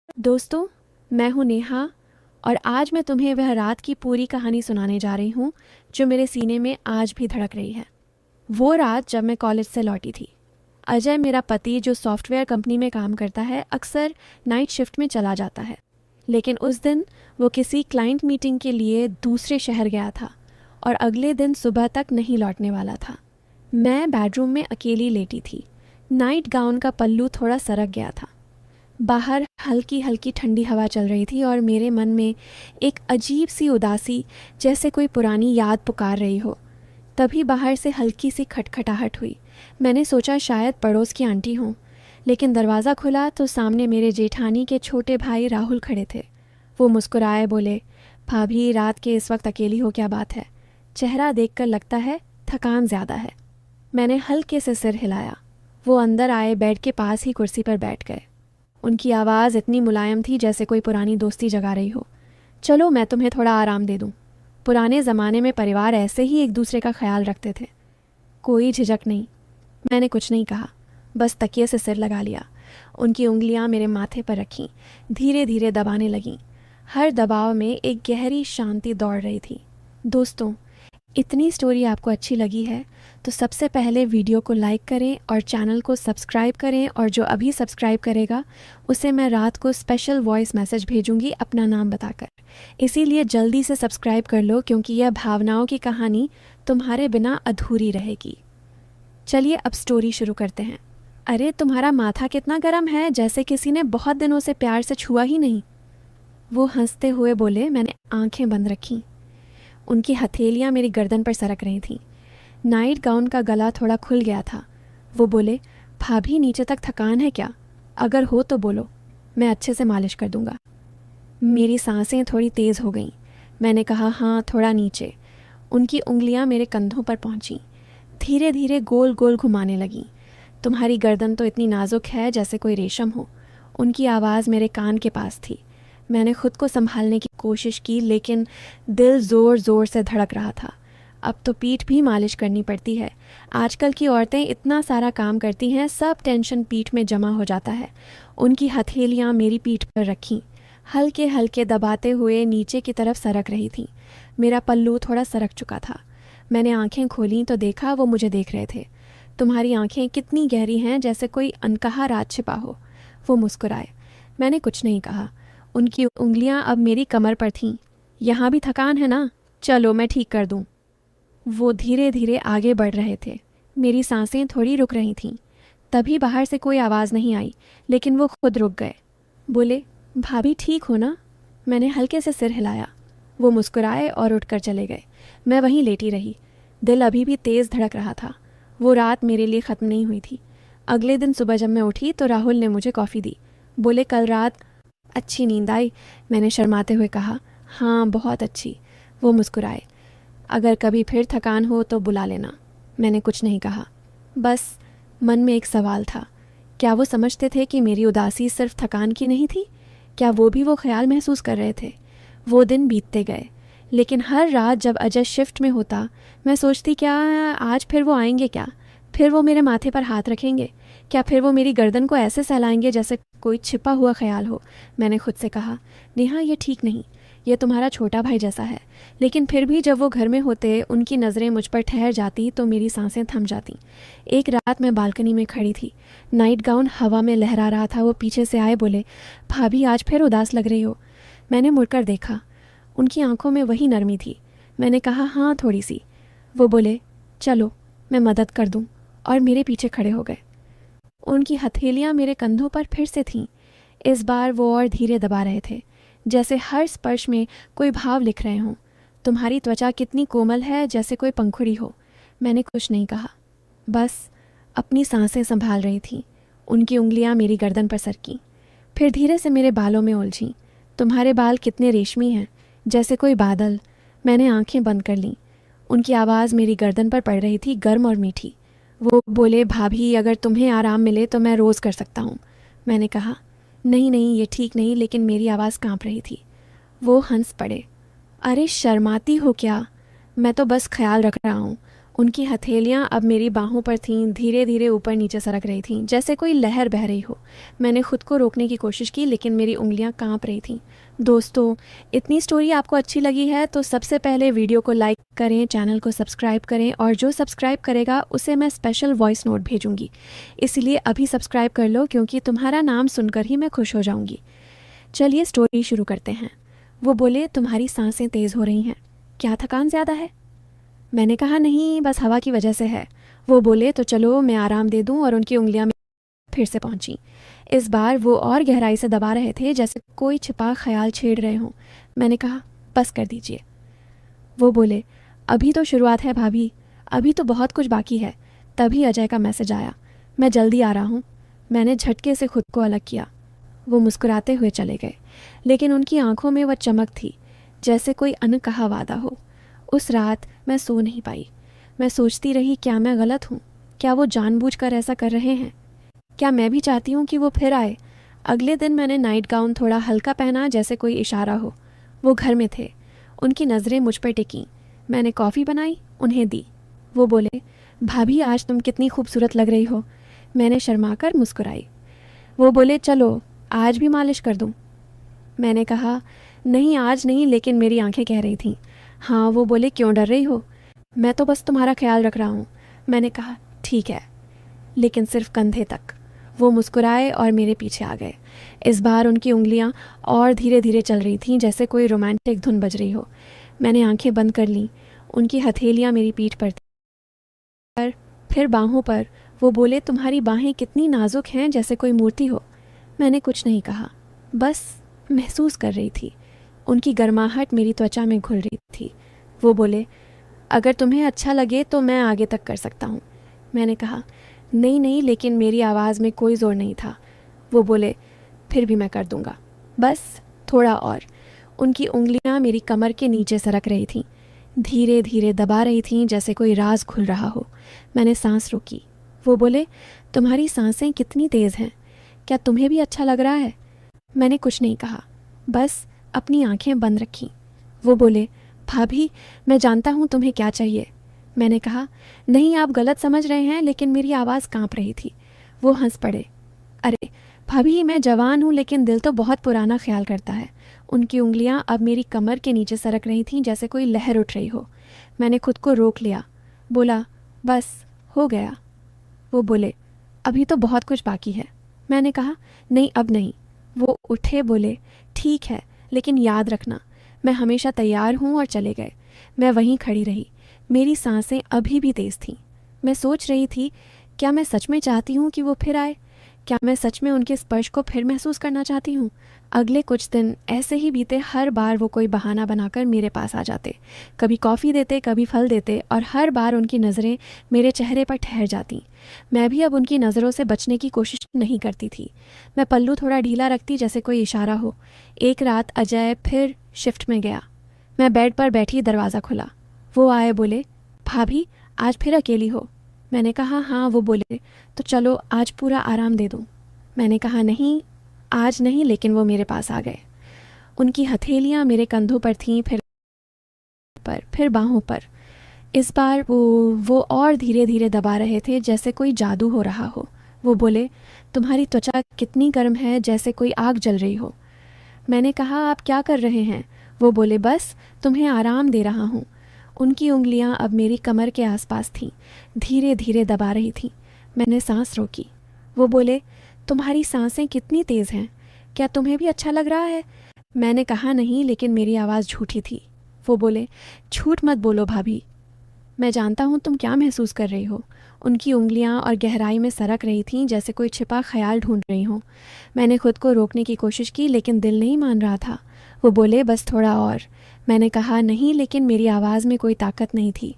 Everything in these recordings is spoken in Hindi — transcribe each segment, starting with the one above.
दोस्तों, मैं हूँ नेहा और आज मैं तुम्हें वह रात की पूरी कहानी सुनाने जा रही हूँ जो मेरे सीने में आज भी धड़क रही है। वो रात जब मैं कॉलेज से लौटी थी। अजय, मेरा पति जो सॉफ्टवेयर कंपनी में काम करता है, अक्सर नाइट शिफ्ट में चला जाता है। लेकिन उस दिन वो किसी क्लाइंट मीटिंग के लिए दूसरे शहर गया था और अगले दिन सुबह तक नहीं लौटने वाला था। मैं बेडरूम में अकेली लेटी थी। नाइट गाउन का पल्लू थोड़ा सरक गया था। बाहर हल्की हल्की ठंडी हवा चल रही थी और मेरे मन में एक अजीब सी उदासी, जैसे कोई पुरानी याद पुकार रही हो। तभी बाहर से हल्की सी खटखटाहट हुई। मैंने सोचा शायद पड़ोस की आंटी हों, लेकिन दरवाज़ा खुला तो सामने मेरे जेठानी के छोटे भाई राहुल खड़े थे। वो मुस्कुराए बोले, भाभी रात के इस वक्त अकेली हो, क्या बात है? चेहरा देखकर लगता है थकान ज़्यादा है। मैंने हल्के से सिर हिलाया। वो अंदर आए, बेड के पास ही कुर्सी पर बैठ गए। उनकी आवाज़ इतनी मुलायम थी जैसे कोई पुरानी दोस्ती जगा रही हो। चलो मैं तुम्हें थोड़ा आराम दे दूँ। पुराने ज़माने में परिवार ऐसे ही एक दूसरे का ख्याल रखते थे। कोई झिझक नहीं। मैंने कुछ नहीं कहा, बस तकिए से सिर लगा लिया। उनकी उंगलियां मेरे माथे पर रखीं, धीरे धीरे दबाने लगीं। हर दबाव में एक गहरी शांति दौड़ रही थी। दोस्तों, इतनी स्टोरी आपको अच्छी लगी है तो सबसे पहले वीडियो को लाइक करें और चैनल को सब्सक्राइब करें, और जो अभी सब्सक्राइब करेगा उसे मैं रात को स्पेशल वॉइस मैसेज भेजूंगी अपना नाम बताकर। इसीलिए जल्दी से सब्सक्राइब कर लो, क्योंकि यह भावनाओं की कहानी तुम्हारे बिना अधूरी रहेगी। चलिए अब स्टोरी शुरू करते हैं। अरे, तुम्हारा माथा कितना गर्म है, जैसे किसी ने बहुत दिनों से प्यार से छुआ ही नहीं। वो हंसते हुए बोले। मैंने आंखें बंद रखीं। उनकी हथेलियां मेरी गर्दन पर सरक रही थीं। नाइट गाउन का गला थोड़ा खुल गया था। वो बोले, भाभी नीचे तक थकान है क्या? अगर हो तो बोलो, मैं अच्छे से मालिश कर दूंगा। मेरी सांसें थोड़ी तेज़ हो गईं। मैंने कहा, हाँ, थोड़ा नीचे। उनकी उंगलियां मेरे कंधों पर पहुंची, धीरे धीरे गोल गोल घुमाने लगीं। तुम्हारी गर्दन तो इतनी नाजुक है जैसे कोई रेशम हो। उनकी आवाज़ मेरे कान के पास थी। मैंने खुद को संभालने की कोशिश की, लेकिन दिल ज़ोर ज़ोर से धड़क रहा था। अब तो पीठ भी मालिश करनी पड़ती है। आजकल की औरतें इतना सारा काम करती हैं, सब टेंशन पीठ में जमा हो जाता है। उनकी हथेलियां मेरी पीठ पर रखीं, हल्के हल्के दबाते हुए नीचे की तरफ सरक रही थीं। मेरा पल्लू थोड़ा सरक चुका था। मैंने आंखें खोलीं तो देखा वो मुझे देख रहे थे। तुम्हारी आंखें कितनी गहरी हैं, जैसे कोई अनकहा राज छिपा हो। वो मुस्कुराए। मैंने कुछ नहीं कहा। उनकी उंगलियां अब मेरी कमर पर थीं। यहाँ भी थकान है ना? चलो मैं ठीक कर दूँ। वो धीरे धीरे आगे बढ़ रहे थे। मेरी सांसें थोड़ी रुक रही थीं। तभी बाहर से कोई आवाज़ नहीं आई, लेकिन वो खुद रुक गए। बोले, भाभी ठीक हो ना? मैंने हल्के से सिर हिलाया। वो मुस्कुराए और उठकर चले गए। मैं वहीं लेटी रही। दिल अभी भी तेज़ धड़क रहा था। वो रात मेरे लिए ख़त्म नहीं हुई थी। अगले दिन सुबह जब मैं उठी तो राहुल ने मुझे कॉफ़ी दी। बोले, कल रात अच्छी नींद आई? मैंने शर्माते हुए कहा, हाँ, बहुत अच्छी। वो मुस्कुराए। अगर कभी फिर थकान हो तो बुला लेना। मैंने कुछ नहीं कहा। बस मन में एक सवाल था। क्या वो समझते थे कि मेरी उदासी सिर्फ थकान की नहीं थी? क्या वो भी वो ख्याल महसूस कर रहे थे? वो दिन बीतते गए, लेकिन हर रात जब अजय शिफ्ट में होता, मैं सोचती, क्या आज फिर वो आएंगे? क्या फिर वो मेरे माथे पर हाथ रखेंगे? क्या फिर वो मेरी गर्दन को ऐसे सहलाएंगे जैसे कोई छिपा हुआ ख्याल हो? मैंने खुद से कहा, नेहा, ये ठीक नहीं। ये तुम्हारा छोटा भाई जैसा है। लेकिन फिर भी जब वो घर में होते, उनकी नज़रें मुझ पर ठहर जाती तो मेरी सांसें थम जाती। एक रात मैं बालकनी में खड़ी थी। नाइट गाउन हवा में लहरा रहा था। वो पीछे से आए, बोले, भाभी आज फिर उदास लग रही हो। मैंने मुड़कर देखा। उनकी आंखों में वही नरमी थी। मैंने कहा, हाँ, थोड़ी सी। वो बोले, चलो मैं मदद कर दूँ, और मेरे पीछे खड़े हो गए। उनकी हथेलियाँ मेरे कंधों पर फिर से थीं। इस बार वो और धीरे दबा रहे थे, जैसे हर स्पर्श में कोई भाव लिख रहे हों। तुम्हारी त्वचा कितनी कोमल है, जैसे कोई पंखुड़ी हो। मैंने कुछ नहीं कहा, बस अपनी सांसें संभाल रही थी। उनकी उंगलियां मेरी गर्दन पर सरकीं, फिर धीरे से मेरे बालों में उलझीं। तुम्हारे बाल कितने रेशमी हैं, जैसे कोई बादल। मैंने आंखें बंद कर लीं। उनकी आवाज़ मेरी गर्दन पर पड़ रही थी, गर्म और मीठी। वो बोले, भाभी अगर तुम्हें आराम मिले तो मैं रोज़ कर सकता हूँ। मैंने कहा, नहीं नहीं, ये ठीक नहीं, लेकिन मेरी आवाज़ कांप रही थी। वो हंस पड़े। अरे शर्माती हो क्या? मैं तो बस ख्याल रख रहा हूँ। उनकी हथेलियां अब मेरी बाहों पर थीं, धीरे धीरे ऊपर नीचे सरक रही थीं, जैसे कोई लहर बह रही हो। मैंने खुद को रोकने की कोशिश की, लेकिन मेरी उंगलियां कांप रही थीं। दोस्तों, इतनी स्टोरी आपको अच्छी लगी है तो सबसे पहले वीडियो को लाइक करें, चैनल को सब्सक्राइब करें, और जो सब्सक्राइब करेगा उसे मैं स्पेशल वॉइस नोट भेजूंगी। इसलिए अभी सब्सक्राइब कर लो, क्योंकि तुम्हारा नाम सुनकर ही मैं खुश हो जाऊंगी। चलिए स्टोरी शुरू करते हैं। वो बोले, तुम्हारी सांसें तेज़ हो रही हैं, क्या थकान ज़्यादा है? मैंने कहा, नहीं, बस हवा की वजह से है। वो बोले, तो चलो मैं आराम दे दूं, और उनकी उंगलियां फिर से पहुंची। इस बार वो और गहराई से दबा रहे थे, जैसे कोई छिपा ख्याल छेड़ रहे हों। मैंने कहा, बस कर दीजिए। वो बोले, अभी तो शुरुआत है भाभी, अभी तो बहुत कुछ बाकी है। तभी अजय का मैसेज आया, मैं जल्दी आ रहा हूँ। मैंने झटके से खुद को अलग किया। वो मुस्कुराते हुए चले गए, लेकिन उनकी आंखों में वह चमक थी जैसे कोई अनकहा वादा हो। उस रात मैं सो नहीं पाई। मैं सोचती रही, क्या मैं गलत हूँ? क्या वो जानबूझकर ऐसा कर रहे हैं? क्या मैं भी चाहती हूँ कि वो फिर आए? अगले दिन मैंने नाइट गाउन थोड़ा हल्का पहना, जैसे कोई इशारा हो। वो घर में थे। उनकी नज़रें मुझ पर टिकीं। मैंने कॉफ़ी बनाई, उन्हें दी। वो बोले, भाभी आज तुम कितनी खूबसूरत लग रही हो। मैंने शर्माकर मुस्कुराई। वो बोले, चलो आज भी मालिश कर दूँ? मैंने कहा, नहीं आज नहीं, लेकिन मेरी आंखें कह रही थीं। हाँ। वो बोले, क्यों डर रही हो? मैं तो बस तुम्हारा ख्याल रख रहा हूँ। मैंने कहा, ठीक है, लेकिन सिर्फ कंधे तक। वो मुस्कुराए और मेरे पीछे आ गए। इस बार उनकी उंगलियां और धीरे धीरे चल रही थीं, जैसे कोई रोमांटिक धुन बज रही हो। मैंने आंखें बंद कर लीं। उनकी हथेलियां मेरी पीठ पर थीं, फिर बाहों पर। वो बोले, तुम्हारी बाहें कितनी नाजुक हैं, जैसे कोई मूर्ति हो। मैंने कुछ नहीं कहा, बस महसूस कर रही थी। उनकी गर्माहट मेरी त्वचा में घुल रही थी। वो बोले, अगर तुम्हें अच्छा लगे तो मैं आगे तक कर सकता हूँ। मैंने कहा, नहीं नहीं, लेकिन मेरी आवाज़ में कोई ज़ोर नहीं था। वो बोले, फिर भी मैं कर दूँगा, बस थोड़ा और। उनकी उंगलियाँ मेरी कमर के नीचे सरक रही थीं, धीरे धीरे दबा रही थीं, जैसे कोई राज खुल रहा हो। मैंने सांस रोकी। वो बोले, तुम्हारी सांसें कितनी तेज़ हैं, क्या तुम्हें भी अच्छा लग रहा है? मैंने कुछ नहीं कहा, बस अपनी आंखें बंद रखीं। वो बोले, भाभी मैं जानता हूँ तुम्हें क्या चाहिए। मैंने कहा, नहीं आप गलत समझ रहे हैं, लेकिन मेरी आवाज़ कांप रही थी। वो हंस पड़े। अरे भाभी, मैं जवान हूँ, लेकिन दिल तो बहुत पुराना ख्याल करता है। उनकी उंगलियाँ अब मेरी कमर के नीचे सरक रही थीं, जैसे कोई लहर उठ रही हो। मैंने खुद को रोक लिया। बोला, बस हो गया। वो बोले, अभी तो बहुत कुछ बाकी है। मैंने कहा, नहीं अब नहीं। वो उठे, बोले, ठीक है, लेकिन याद रखना मैं हमेशा तैयार हूँ, और चले गए। मैं वहीं खड़ी रही। मेरी सांसें अभी भी तेज़ थीं। मैं सोच रही थी, क्या मैं सच में चाहती हूँ कि वो फिर आए? क्या मैं सच में उनके स्पर्श को फिर महसूस करना चाहती हूँ? अगले कुछ दिन ऐसे ही बीते। हर बार वो कोई बहाना बनाकर मेरे पास आ जाते। कभी कॉफ़ी देते, कभी फल देते, और हर बार उनकी नज़रें मेरे चेहरे पर ठहर जाती। मैं भी अब उनकी नज़रों से बचने की कोशिश नहीं करती थी। मैं पल्लू थोड़ा ढीला रखती, जैसे कोई इशारा हो। एक रात अजय फिर शिफ्ट में गया। मैं बेड पर बैठी, दरवाज़ा खुला। वो आए, बोले, भाभी आज फिर अकेली हो? मैंने कहा, हाँ। वो बोले, तो चलो आज पूरा आराम दे दूँ? मैंने कहा, नहीं आज नहीं, लेकिन वो मेरे पास आ गए। उनकी हथेलियाँ मेरे कंधों पर थीं, फिर बाहों पर। इस बार वो और धीरे धीरे दबा रहे थे, जैसे कोई जादू हो रहा हो। वो बोले, तुम्हारी त्वचा कितनी गर्म है, जैसे कोई आग जल रही हो। मैंने कहा, आप क्या कर रहे हैं? वो बोले, बस तुम्हें आराम दे रहा हूँ। उनकी उंगलियाँ अब मेरी कमर के आसपास थीं, धीरे धीरे दबा रही थीं। मैंने सांस रोकी। वो बोले, तुम्हारी सांसें कितनी तेज़ हैं, क्या तुम्हें भी अच्छा लग रहा है? मैंने कहा, नहीं, लेकिन मेरी आवाज़ झूठी थी। वो बोले, झूठ मत बोलो भाभी, मैं जानता हूँ तुम क्या महसूस कर रही हो। उनकी उंगलियाँ और गहराई में सरक रही थीं, जैसे कोई छिपा ख्याल ढूंढ रही हो। मैंने खुद को रोकने की कोशिश की, लेकिन दिल नहीं मान रहा था। वो बोले, बस थोड़ा और। मैंने कहा, नहीं, लेकिन मेरी आवाज़ में कोई ताकत नहीं थी।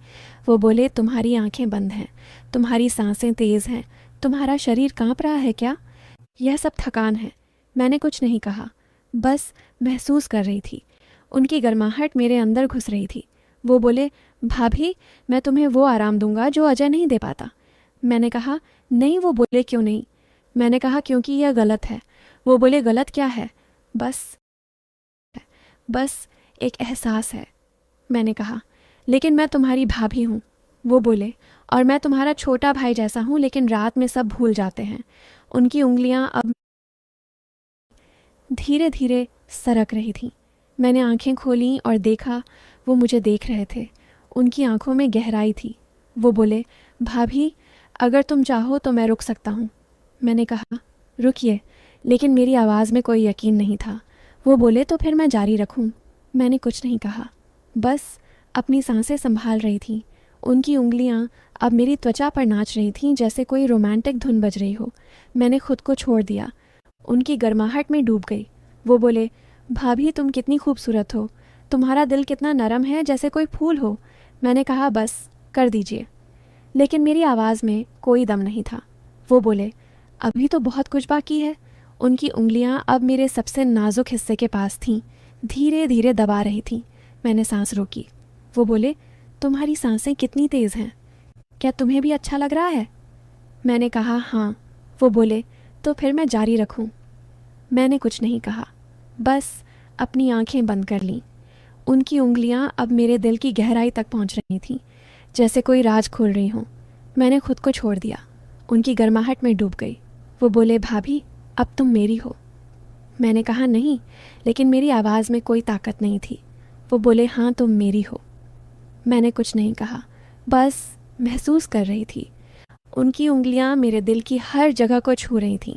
वो बोले, तुम्हारी आंखें बंद हैं, तुम्हारी सांसें तेज़ हैं, तुम्हारा शरीर काँप रहा है क्या? यह सब थकान है। मैंने कुछ नहीं कहा, बस महसूस कर रही थी। उनकी गर्माहट मेरे अंदर घुस रही थी। वो बोले, भाभी मैं तुम्हें वो आराम दूंगा जो अजय नहीं दे पाता। मैंने कहा, नहीं। वो बोले, क्यों नहीं? मैंने कहा, क्योंकि यह गलत है। वो बोले, गलत क्या है? बस एक एहसास है। मैंने कहा, लेकिन मैं तुम्हारी भाभी हूँ। वो बोले, और मैं तुम्हारा छोटा भाई जैसा हूँ, लेकिन रात में सब भूल जाते हैं। उनकी उंगलियां अब धीरे धीरे सरक रही थीं। मैंने आंखें खोलीं और देखा वो मुझे देख रहे थे। उनकी आंखों में गहराई थी। वो बोले, भाभी, अगर तुम चाहो तो मैं रुक सकता हूँ। मैंने कहा, रुकिए, लेकिन मेरी आवाज़ में कोई यकीन नहीं था। वो बोले, तो फिर मैं जारी रखूँ? मैंने कुछ नहीं कहा, बस अपनी सांसें संभाल रही थी। उनकी उंगलियां अब मेरी त्वचा पर नाच रही थीं, जैसे कोई रोमांटिक धुन बज रही हो। मैंने खुद को छोड़ दिया, उनकी गर्माहट में डूब गई। वो बोले, भाभी, तुम कितनी खूबसूरत हो, तुम्हारा दिल कितना नरम है, जैसे कोई फूल हो। मैंने कहा, बस कर दीजिए, लेकिन मेरी आवाज़ में कोई दम नहीं था। वो बोले, अभी तो बहुत कुछ बाकी है। उनकी उंगलियां अब मेरे सबसे नाजुक हिस्से के पास थीं, धीरे धीरे दबा रही थीं। मैंने सांस रोकी। वो बोले, तुम्हारी सांसें कितनी तेज़ हैं, क्या तुम्हें भी अच्छा लग रहा है? मैंने कहा, हाँ। वो बोले, तो फिर मैं जारी रखूं? मैंने कुछ नहीं कहा, बस अपनी आंखें बंद कर लीं। उनकी उंगलियां अब मेरे दिल की गहराई तक पहुंच रही थीं, जैसे कोई राज खोल रही हों। मैंने खुद को छोड़ दिया, उनकी गर्माहट में डूब गई। वो बोले, भाभी, अब तुम मेरी हो। मैंने कहा, नहीं, लेकिन मेरी आवाज़ में कोई ताकत नहीं थी। वो बोले, हाँ, तुम मेरी हो। मैंने कुछ नहीं कहा, बस महसूस कर रही थी। उनकी उंगलियां मेरे दिल की हर जगह को छू रही थीं,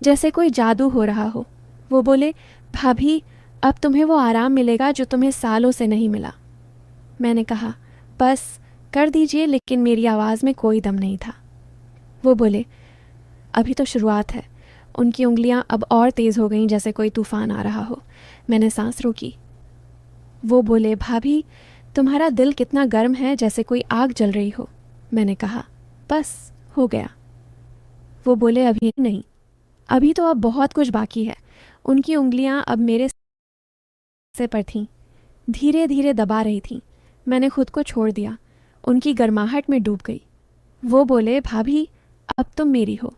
जैसे कोई जादू हो रहा हो। वो बोले, भाभी, अब तुम्हें वो आराम मिलेगा जो तुम्हें सालों से नहीं मिला। मैंने कहा, बस कर दीजिए, लेकिन मेरी आवाज़ में कोई दम नहीं था। वो बोले, अभी तो शुरुआत है। उनकी उंगलियां अब और तेज़ हो गईं, जैसे कोई तूफान आ रहा हो। मैंने सांस रोकी। वो बोले, भाभी, तुम्हारा दिल कितना गर्म है, जैसे कोई आग जल रही हो। मैंने कहा, बस हो गया। वो बोले, अभी नहीं, अभी तो अब बहुत कुछ बाकी है। उनकी उंगलियां अब मेरे सिर पर थीं, धीरे धीरे दबा रही थीं। मैंने खुद को छोड़ दिया, उनकी गर्माहट में डूब गई। वो बोले, भाभी, अब तुम मेरी हो।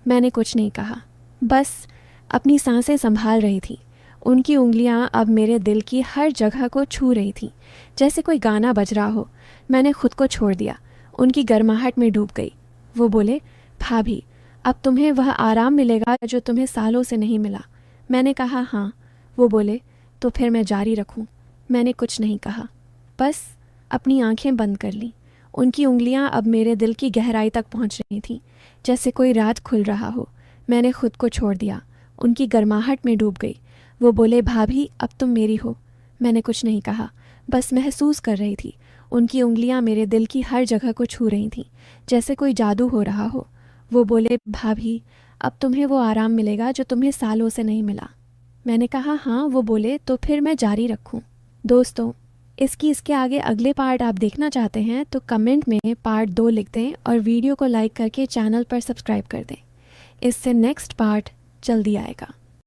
मैंने कुछ नहीं कहा, बस अपनी सांसें संभाल रही थी। उनकी उंगलियां अब मेरे दिल की हर जगह को छू रही थीं, जैसे कोई गाना बज रहा हो। मैंने खुद को छोड़ दिया, उनकी गर्माहट में डूब गई। वो बोले, भाभी, अब तुम्हें वह आराम मिलेगा जो तुम्हें सालों से नहीं मिला। मैंने कहा, हाँ। वो बोले, तो फिर मैं जारी रखूं? मैंने कुछ नहीं कहा, बस अपनी आंखें बंद कर लीं। उनकी उंगलियां अब मेरे दिल की गहराई तक पहुंच रही थीं, जैसे कोई राज खुल रहा हो। मैंने खुद को छोड़ दिया, उनकी गर्माहट में डूब गई। वो बोले, भाभी, अब तुम मेरी हो। मैंने कुछ नहीं कहा, बस महसूस कर रही थी। उनकी उंगलियां मेरे दिल की हर जगह को छू रही थीं, जैसे कोई जादू हो रहा हो। वो बोले, भाभी, अब तुम्हें वो आराम मिलेगा जो तुम्हें सालों से नहीं मिला। मैंने कहा, हाँ। वो बोले, तो फिर मैं जारी रखूं? दोस्तों, इसके आगे अगले पार्ट आप देखना चाहते हैं तो कमेंट में पार्ट 2 लिख दें और वीडियो को लाइक करके चैनल पर सब्सक्राइब कर दें। इससे नेक्स्ट पार्ट जल्दी आएगा।